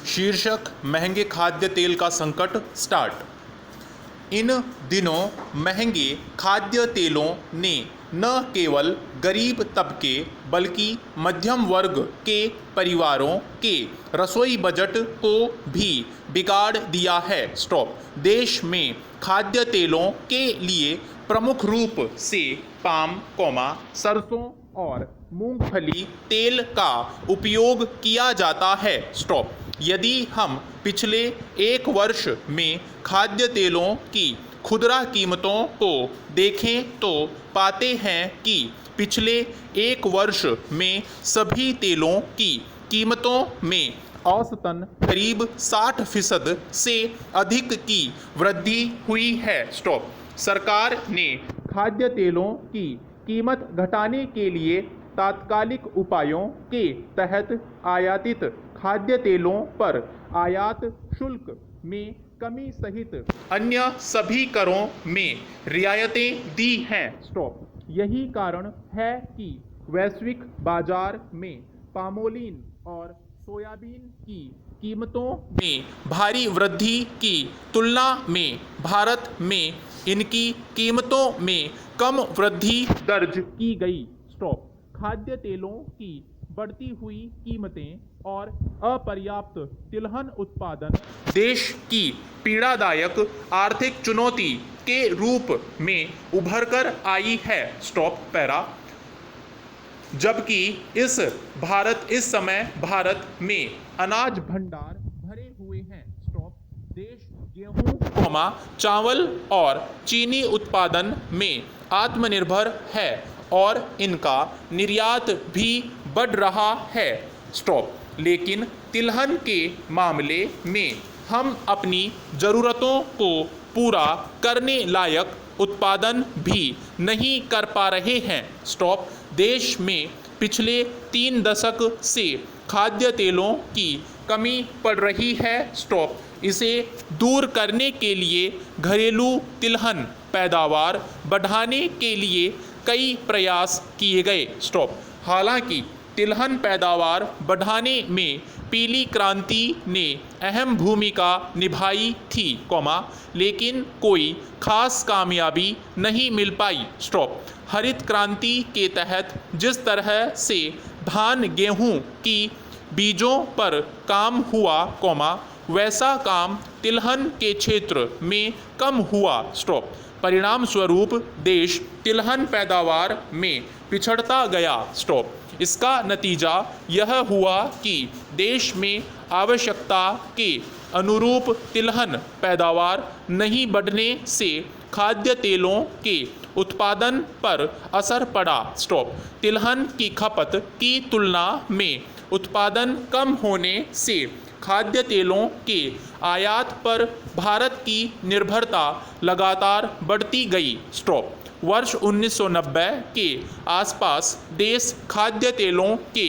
शीर्षक महंगे खाद्य तेल का संकट स्टार्ट। इन दिनों महंगे खाद्य तेलों ने न केवल गरीब तबके बल्कि मध्यम वर्ग के परिवारों के रसोई बजट को भी बिगाड़ दिया है। स्टॉप। देश में खाद्य तेलों के लिए प्रमुख रूप से पाम, सरसों और मूंगफली तेल का उपयोग किया जाता है। स्टॉप। यदि हम पिछले एक वर्ष में खाद्य तेलों की खुदरा कीमतों को देखें तो पाते हैं कि पिछले एक वर्ष में सभी तेलों की कीमतों में औसतन करीब 60% से अधिक की वृद्धि हुई है। स्टॉप। सरकार ने खाद्य तेलों की कीमत घटाने के लिए तात्कालिक उपायों के तहत आयातित खाद्य तेलों पर आयात शुल्क में कमी सहित अन्य सभी करों में रियायतें दी हैं। स्टॉप। यही कारण है कि वैश्विक बाजार में पामोलिन और सोयाबीन की कीमतों में भारी वृद्धि की तुलना में भारत में इनकी कीमतों में कम वृद्धि दर्ज की गई। स्टॉप। खाद्य तेलों की बढ़ती हुई कीमतें और अपर्याप्त तिलहन उत्पादन देश की पीड़ादायक आर्थिक चुनौती के रूप में उभरकर आई है। Stop para. जबकि इस समय भारत में अनाज भंडार भरे हुए हैं। स्टॉप। देश गेहूं, चावल और चीनी उत्पादन में आत्मनिर्भर है और इनका निर्यात भी बढ़ रहा है। स्टॉप। लेकिन तिलहन के मामले में हम अपनी ज़रूरतों को पूरा करने लायक उत्पादन भी नहीं कर पा रहे हैं। स्टॉप। देश में पिछले 3 दशक से खाद्य तेलों की कमी पड़ रही है। स्टॉप। इसे दूर करने के लिए घरेलू तिलहन पैदावार बढ़ाने के लिए कई प्रयास किए गए। स्टॉप। हालांकि तिलहन पैदावार बढ़ाने में पीली क्रांति ने अहम भूमिका निभाई थी, लेकिन कोई खास कामयाबी नहीं मिल पाई। स्टॉप। हरित क्रांति के तहत जिस तरह से धान गेहूं की बीजों पर काम हुआ, वैसा काम तिलहन के क्षेत्र में कम हुआ। स्टॉप। परिणाम स्वरूप देश तिलहन पैदावार में पिछड़ता गया। स्टॉप। इसका नतीजा यह हुआ कि देश में आवश्यकता के अनुरूप तिलहन पैदावार नहीं बढ़ने से खाद्य तेलों के उत्पादन पर असर पड़ा। स्टॉप। तिलहन की खपत की तुलना में उत्पादन कम होने से खाद्य तेलों के आयात पर भारत की निर्भरता लगातार बढ़ती गई। स्टॉप। वर्ष 1990 के आसपास देश खाद्य तेलों के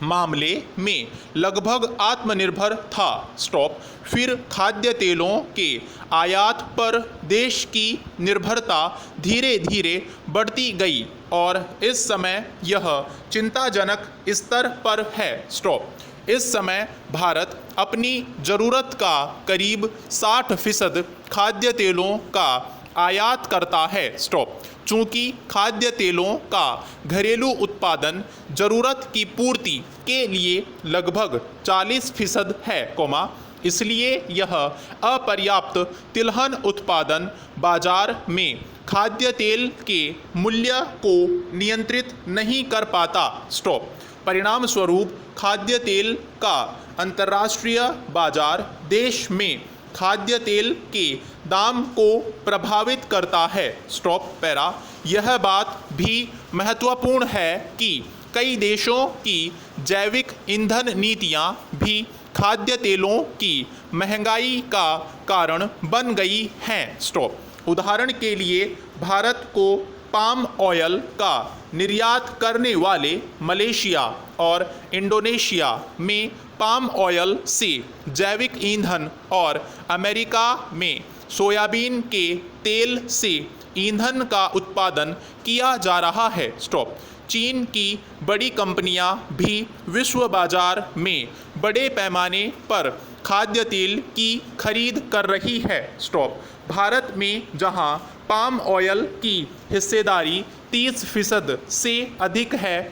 मामले में लगभग आत्मनिर्भर था। स्टॉप। फिर खाद्य तेलों के आयात पर देश की निर्भरता धीरे धीरे बढ़ती गई और इस समय यह चिंताजनक स्तर पर है। स्टॉप। इस समय भारत अपनी ज़रूरत का करीब 60% खाद्य तेलों का आयात करता है। स्टॉप। चूँकि खाद्य तेलों का घरेलू उत्पादन ज़रूरत की पूर्ति के लिए लगभग 40% है, इसलिए यह अपर्याप्त तिलहन उत्पादन बाजार में खाद्य तेल के मूल्य को नियंत्रित नहीं कर पाता। स्टॉप। परिणाम स्वरूप खाद्य तेल का अंतर्राष्ट्रीय बाजार देश में खाद्य तेल के दाम को प्रभावित करता है। Stop para. यह बात भी महत्वपूर्ण है कि कई देशों की जैविक ईंधन नीतियां भी खाद्य तेलों की महंगाई का कारण बन गई हैं। स्टॉप। उदाहरण के लिए भारत को पाम ऑयल का निर्यात करने वाले मलेशिया और इंडोनेशिया में पाम ऑयल से जैविक ईंधन और अमेरिका में सोयाबीन के तेल से ईंधन का उत्पादन किया जा रहा है। स्टॉप। चीन की बड़ी कंपनियां भी विश्व बाजार में बड़े पैमाने पर खाद्य तेल की खरीद कर रही है। स्टॉप। भारत में जहां पाम ऑयल की हिस्सेदारी 30% से अधिक है,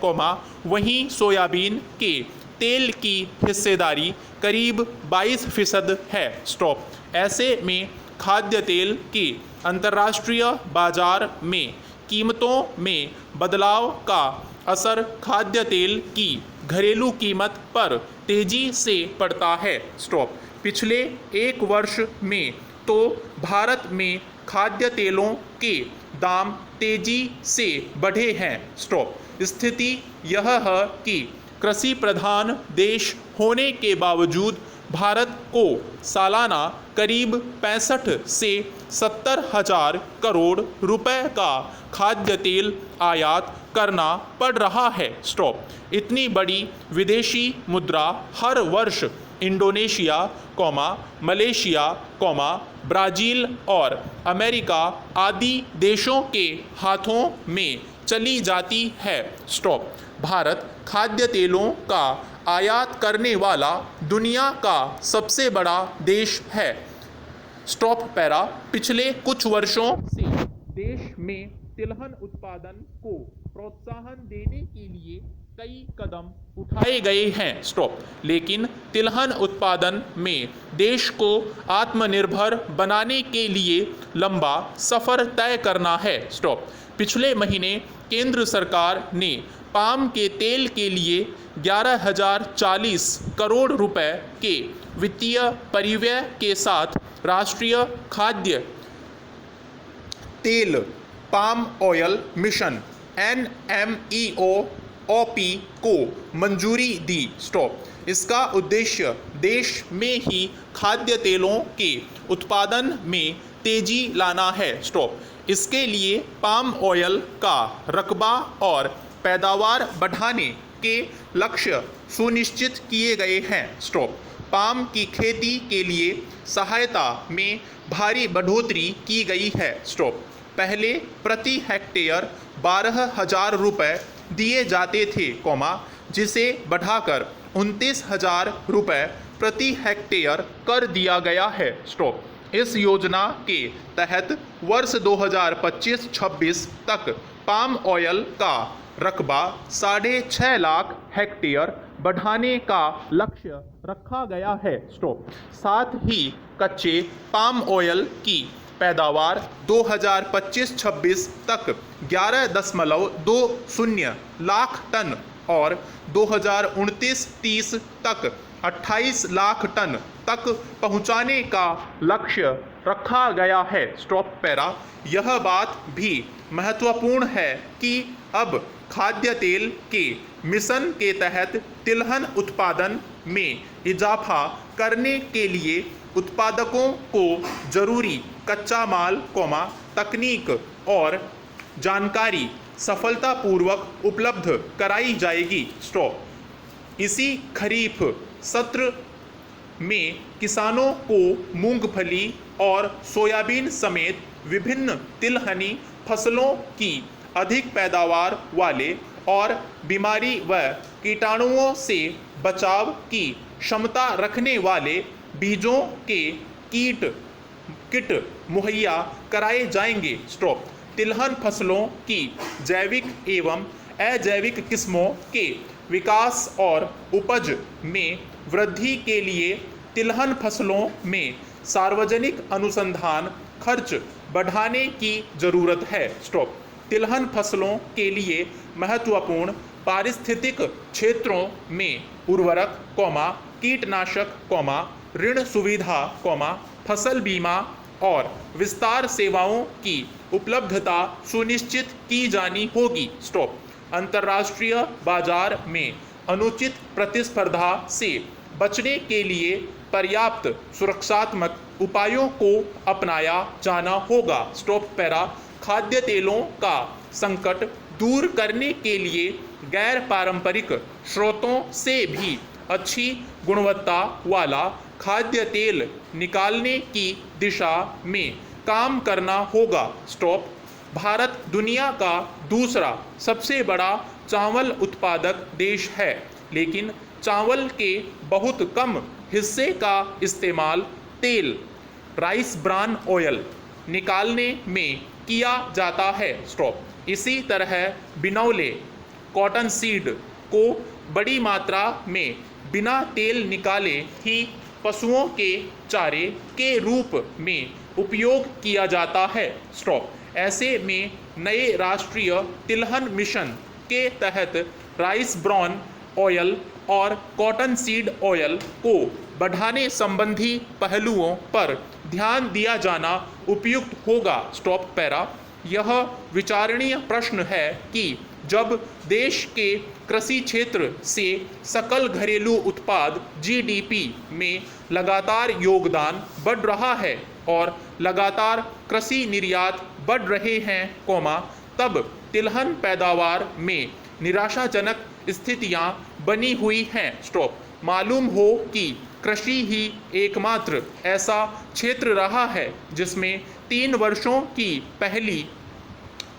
वहीं सोयाबीन के तेल की हिस्सेदारी करीब 22% है। स्टॉप। ऐसे में खाद्य तेल की अंतर्राष्ट्रीय बाजार में कीमतों में बदलाव का असर खाद्य तेल की घरेलू कीमत पर तेजी से पड़ता है। स्टॉप। पिछले एक वर्ष में तो भारत में खाद्य तेलों के दाम तेजी से बढ़े हैं। स्टॉप। स्थिति यह है कि कृषि प्रधान देश होने के बावजूद भारत को सालाना करीब 65 से 70 हजार करोड़ रुपए का खाद्य तेल आयात करना पड़ रहा है। स्टॉप। इतनी बड़ी विदेशी मुद्रा हर वर्ष इंडोनेशिया, मलेशिया, ब्राज़ील और अमेरिका आदि देशों के हाथों में चली जाती है। स्टॉप। भारत खाद्य तेलों का आयात करने वाला दुनिया का सबसे बड़ा देश है। Stop para. पिछले कुछ वर्षों से देश में तिलहन उत्पादन को प्रोत्साहन देने के लिए कई कदम उठाए गए हैं। स्टॉप। लेकिन तिलहन उत्पादन में देश को आत्मनिर्भर बनाने के लिए लंबा सफ़र तय करना है। स्टॉप। पिछले महीने केंद्र सरकार ने पाम के तेल के लिए 11,040 करोड़ रुपए के वित्तीय परिव्यय के साथ राष्ट्रीय खाद्य तेल पाम ऑयल मिशन NMEO-OP को मंजूरी दी। स्टॉप। इसका उद्देश्य देश में ही खाद्य तेलों के उत्पादन में तेजी लाना है। स्टॉप। इसके लिए पाम ऑयल का रकबा और पैदावार बढ़ाने के लक्ष्य सुनिश्चित किए गए हैं। स्टॉप। पाम की खेती के लिए सहायता में भारी बढ़ोतरी की गई है। स्टॉप। पहले प्रति हेक्टेयर 12,000 रुपये दिए जाते थे, जिसे बढ़ाकर 29,000 रुपये प्रति हेक्टेयर कर दिया गया है। स्टॉप। इस योजना के तहत वर्ष 2025-26 तक पाम ऑयल का रकबा 6.5 लाख हेक्टेयर बढ़ाने का लक्ष्य रखा गया है। स्टॉप। साथ ही कच्चे पाम ऑयल की पैदावार 2025-26 तक 11.20 लाख टन और 2029-30 तक 28 लाख टन तक पहुंचाने का लक्ष्य रखा गया है। Stop para. यह बात भी महत्वपूर्ण है कि अब खाद्य तेल के मिशन के तहत तिलहन उत्पादन में इजाफा करने के लिए उत्पादकों को जरूरी कच्चा माल, तकनीक और जानकारी सफलतापूर्वक उपलब्ध कराई जाएगी। स्टॉप। इसी खरीफ सत्र में किसानों को मूंगफली और सोयाबीन समेत विभिन्न तिलहनी फसलों की अधिक पैदावार वाले और बीमारी व कीटाणुओं से बचाव की क्षमता रखने वाले बीजों के किट मुहैया कराए जाएंगे। स्टॉप। तिलहन फसलों की जैविक एवं अजैविक किस्मों के विकास और उपज में वृद्धि के लिए तिलहन फसलों में सार्वजनिक अनुसंधान खर्च बढ़ाने की जरूरत है। स्टॉप। तिलहन फसलों के लिए महत्वपूर्ण पारिस्थितिक क्षेत्रों में उर्वरक, कीटनाशक, ऋण सुविधा, फसल बीमा और विस्तार सेवाओं की उपलब्धता सुनिश्चित की जानी होगी। स्टॉप। अंतर्राष्ट्रीय बाजार में अनुचित प्रतिस्पर्धा से बचने के लिए पर्याप्त सुरक्षात्मक उपायों को अपनाया जाना होगा। Stop para. खाद्य तेलों का संकट दूर करने के लिए गैर पारंपरिक स्रोतों से भी अच्छी गुणवत्ता वाला खाद्य तेल निकालने की दिशा में काम करना होगा। स्टॉप। भारत दुनिया का दूसरा सबसे बड़ा चावल उत्पादक देश है, लेकिन चावल के बहुत कम हिस्से का इस्तेमाल तेल राइस ब्रान ऑयल निकालने में किया जाता है। स्टॉप। इसी तरह बिनौले कॉटन सीड को बड़ी मात्रा में बिना तेल निकाले ही पशुओं के चारे के रूप में उपयोग किया जाता है। स्टॉप। ऐसे में नए राष्ट्रीय तिलहन मिशन के तहत राइस ब्रान ऑयल और कॉटन सीड ऑयल को बढ़ाने संबंधी पहलुओं पर ध्यान दिया जाना उपयुक्त होगा। Stop para. यह विचारणीय प्रश्न है कि जब देश के कृषि क्षेत्र से सकल घरेलू उत्पाद जीडीपी में लगातार योगदान बढ़ रहा है और लगातार कृषि निर्यात बढ़ रहे हैं, तब तिलहन पैदावार में निराशाजनक स्थितियां बनी हुई हैं। स्टॉप। मालूम हो कि कृषि ही एकमात्र ऐसा क्षेत्र रहा है जिसमें 3 वर्षों की पहली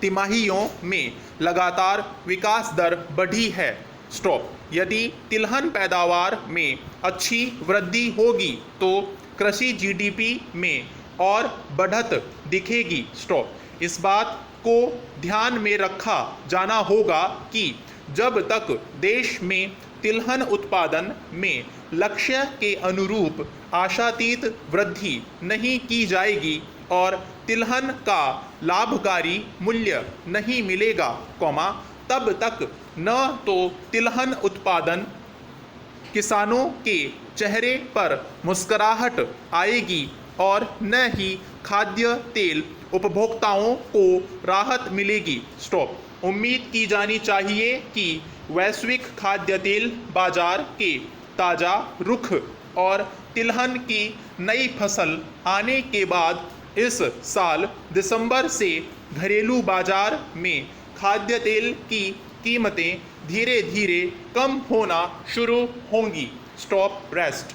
तिमाहियों में लगातार विकास दर बढ़ी है। स्टॉप। यदि तिलहन पैदावार में अच्छी वृद्धि होगी तो कृषि जीडीपी में और बढ़त दिखेगी। स्टॉप। इस बात को ध्यान में रखा जाना होगा कि जब तक देश में तिलहन उत्पादन में लक्ष्य के अनुरूप आशातीत वृद्धि नहीं की जाएगी और तिलहन का लाभकारी मूल्य नहीं मिलेगा, तब तक न तो तिलहन उत्पादन किसानों के चेहरे पर मुस्कुराहट आएगी और न ही खाद्य तेल उपभोक्ताओं को राहत मिलेगी। स्टॉप। उम्मीद की जानी चाहिए कि वैश्विक खाद्य तेल बाजार के ताज़ा रुख और तिलहन की नई फसल आने के बाद इस साल दिसंबर से घरेलू बाजार में खाद्य तेल की कीमतें धीरे धीरे कम होना शुरू होंगी। Stop rest.